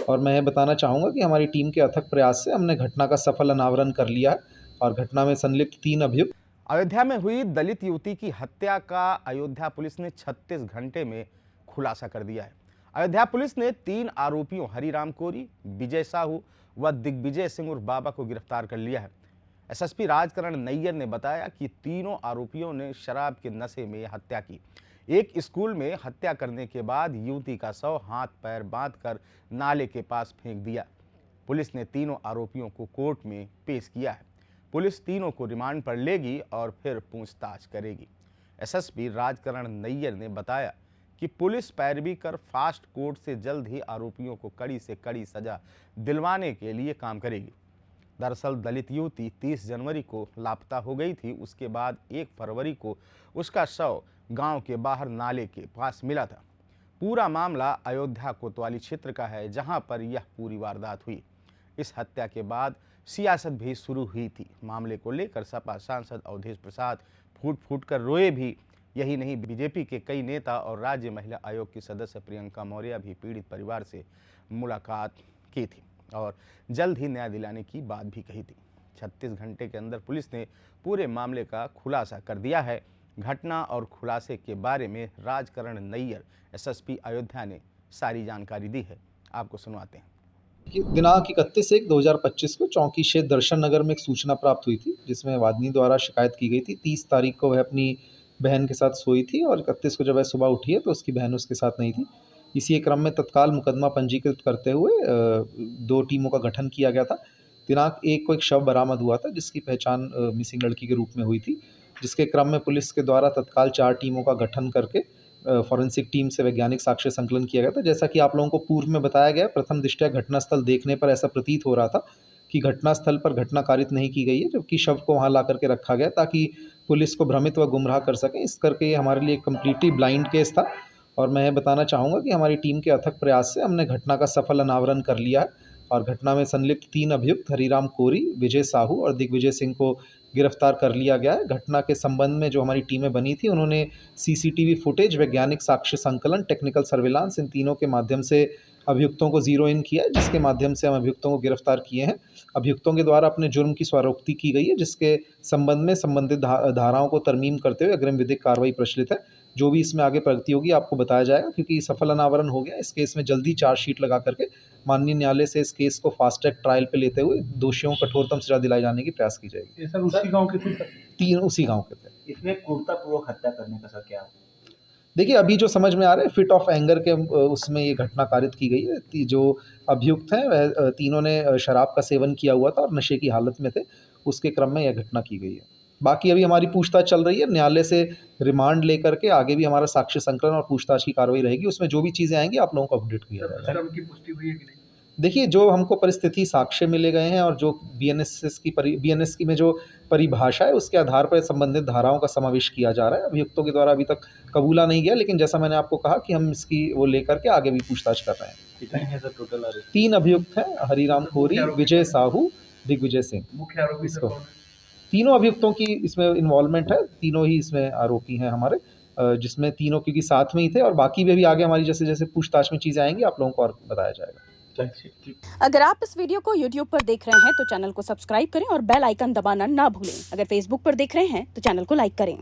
और मैं बताना चाहूँगा कि हमारी टीम के अथक प्रयास से हमने घटना का सफल अनावरण कर लिया है और घटना में संलिप्त 3 अभियुक्त। अयोध्या में हुई दलित युवती की हत्या का अयोध्या पुलिस ने 36 घंटे में खुलासा कर दिया है। अयोध्या पुलिस ने 3 आरोपियों हरिराम कोरी, विजय साहू व दिग्विजय सिंह उर्फ बाबा को गिरफ्तार कर लिया है। एसएसपी राजकरण नैयर ने बताया कि तीनों आरोपियों ने शराब के नशे में हत्या की। एक स्कूल में हत्या करने के बाद युवती का शव हाथ पैर बांधकर नाले के पास फेंक दिया। पुलिस ने तीनों आरोपियों को कोर्ट में पेश किया है। पुलिस तीनों को रिमांड पर लेगी और फिर पूछताछ करेगी। एसएसपी राजकरण नैयर ने बताया कि पुलिस पैरवी कर फास्ट कोर्ट से जल्द ही आरोपियों को कड़ी से कड़ी सजा दिलवाने के लिए काम करेगी। दरअसल दलित युवती 30 जनवरी को लापता हो गई थी। उसके बाद 1 फरवरी को उसका शव गांव के बाहर नाले के पास मिला था। पूरा मामला अयोध्या कोतवाली क्षेत्र का है, जहां पर यह पूरी वारदात हुई। इस हत्या के बाद सियासत भी शुरू हुई थी। मामले को लेकर सपा सांसद अवधेश प्रसाद फूट फूट कर रोए भी। यही नहीं, बीजेपी के कई नेता और राज्य महिला आयोग की सदस्य प्रियंका मौर्य भी पीड़ित परिवार से मुलाकात की थी और जल्द ही न्याय दिलाने की बात भी कही थी। 36 घंटे के अंदर पुलिस ने पूरे मामले का खुलासा कर दिया है। घटना और खुलासे के बारे में राजकरण नैयर एसएसपी अयोध्या ने सारी जानकारी दी है। आपको सुनवाते हैं। दिनांक 31/1/2025 को चौकी क्षेत्र दर्शन नगर में एक सूचना प्राप्त हुई थी, जिसमें वादिनी द्वारा शिकायत की गई थी। 30 तारीख को वह अपनी बहन के साथ सोई थी और 31 को जब वह सुबह उठी है तो उसकी बहन उसके साथ नहीं थी। इसी क्रम में तत्काल मुकदमा पंजीकृत करते हुए 2 टीमों का गठन किया गया था। दिनांक 1 को एक शव बरामद हुआ था, जिसकी पहचान मिसिंग लड़की के रूप में हुई थी, जिसके क्रम में पुलिस के द्वारा तत्काल 4 टीमों का गठन करके फॉरेंसिक टीम से वैज्ञानिक साक्ष्य संकलन किया गया था। जैसा कि आप लोगों को पूर्व में बताया गया, प्रथम दृष्टया घटनास्थल देखने पर ऐसा प्रतीत हो रहा था कि घटनास्थल पर घटना कारित नहीं की गई है, जबकि शव को वहां ला करके रखा गया ताकि पुलिस को भ्रमित व गुमराह कर सकें। इस करके ये हमारे लिए कम्प्लीटली ब्लाइंड केस था और मैं बताना चाहूँगा कि हमारी टीम के अथक प्रयास से हमने घटना का सफल अनावरण कर लिया है और घटना में संलिप्त 3 अभियुक्त हरिराम कोरी, विजय साहू और दिग्विजय सिंह को गिरफ्तार कर लिया गया है। घटना के संबंध में जो हमारी टीमें बनी थी, उन्होंने सीसीटीवी फुटेज, वैज्ञानिक साक्ष्य संकलन, टेक्निकल सर्विलांस, इन तीनों के माध्यम से अभियुक्तों को जीरो इन किया है, जिसके माध्यम से हम अभियुक्तों को गिरफ्तार किए हैं। अभियुक्तों के द्वारा अपने जुर्म की स्वारोक्ति की गई है, जिसके संबंध में संबंधित धाराओं को तरमीम करते हुए अग्रिम विधिक कार्रवाई प्रचलित है। जो भी इसमें आगे प्रगति होगी आपको बताया जाएगा, क्योंकि सफल अनावरण हो गया। इस केस में जल्दी चार्जशीट लगा करके माननीय न्यायालय से इस केस को फास्ट ट्रैक ट्रायल पे लेते हुए दोषियों को कठोरतम सजा दिलाए जाने की प्रयास की जाएगी। सर उसी गांव के थे? 3 उसी गांव के थे। इसमें क्रूरतापूर्वक हत्या करने का सर क्या? देखिए, अभी जो समझ में आ रहा है, फिट ऑफ एंगर के उसमें ये घटना कारित की गई है। जो अभियुक्त हैं वह तीनों ने शराब का सेवन किया हुआ था और नशे की हालत में थे। उसके क्रम में यह घटना की गई है। बाकी अभी हमारी पूछताछ चल रही है। न्यायालय से रिमांड लेकर के आगे भी हमारा साक्ष्य संकलन और पूछताछ की कार्रवाई रहेगी। उसमें जो भी चीज़ें आएंगी आप लोगों को अपडेट किया जाएगा। उनकी पुष्टि हुई है कि नहीं? देखिए, जो हमको परिस्थिति साक्ष्य मिले गए हैं और जो बीएनएस की में जो परिभाषा है, उसके आधार पर संबंधित धाराओं का समावेश किया जा रहा है। अभियुक्तों के द्वारा अभी तक कबूला नहीं गया, लेकिन जैसा मैंने आपको कहा कि हम इसकी वो लेकर के आगे भी पूछताछ कर रहे हैं। कितने हैं सर टोटल? 3 अभियुक्त हैं, हरिराम कोरी, विजय साहू, दिग्विजय सिंह। मुख्य आरोपी सर कौन है? तीनों अभियुक्तों की इसमें इन्वॉल्वमेंट है। तीनों ही इसमें आरोपी हैं हमारे, जिसमें तीनों क्योंकि साथ में ही थे और बाकी भी आगे हमारी जैसे जैसे पूछताछ में चीज़ें आएंगी आप लोगों को और बताया जाएगा। अगर आप इस वीडियो को YouTube पर देख रहे हैं तो चैनल को सब्सक्राइब करें और बेल आइकन दबाना ना भूलें। अगर Facebook पर देख रहे हैं तो चैनल को लाइक करें।